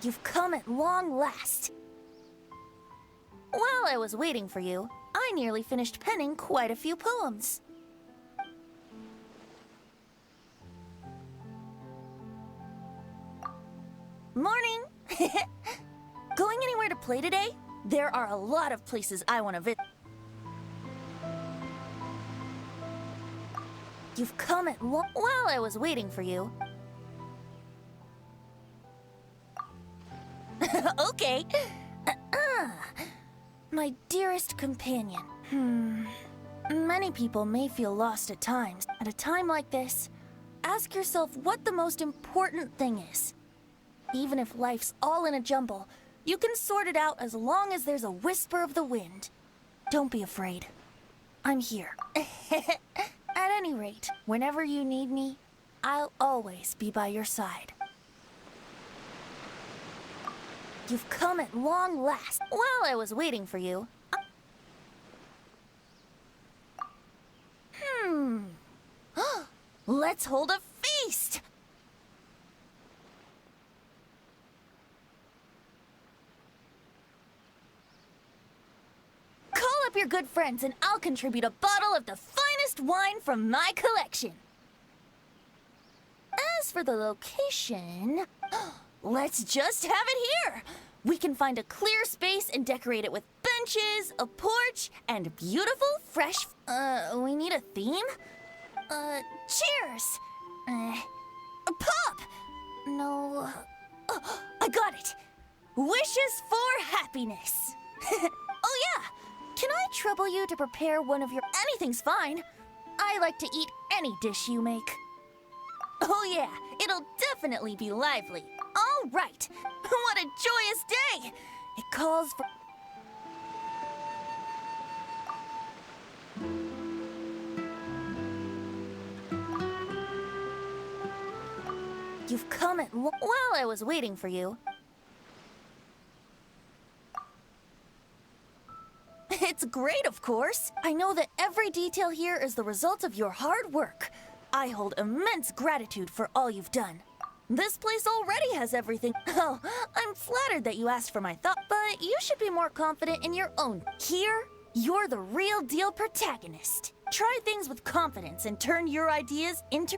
You've come at long last. While I was waiting for you, I nearly finished penning quite a few poems. Morning! Going anywhere to play today? There are a lot of places I want to visit. You've come at long... While I was waiting for you... Okay. My dearest companion. Many people may feel lost at times. At a time like this, ask yourself what the most important thing is. Even if life's all in a jumble, you can sort it out as long as there's a whisper of the wind. Don't be afraid. I'm here. At any rate, whenever you need me, I'll always be by your side. You've come at long last. While I was waiting for you... Let's hold a feast! Call up your good friends and I'll contribute a bottle of the finest wine from my collection. As for the location... Let's just have it here! We can find a clear space and decorate it with benches, a porch, and beautiful, fresh... we need a theme? Cheers! Pop! No... Oh, I got it! Wishes for happiness! Oh yeah! Can I trouble you to prepare one of your... Anything's fine. I like to eat any dish you make. Oh yeah, it'll definitely be lively. All right, what a joyous day! It calls for... You've come at... While I was waiting for you... It's great, of course. I know that every detail here is the result of your hard work. I hold immense gratitude for all you've done. This place already has everything. Oh, I'm flattered that you asked for my thought, but you should be more confident in your own. Here, you're the real deal protagonist. Try things with confidence and turn your ideas into...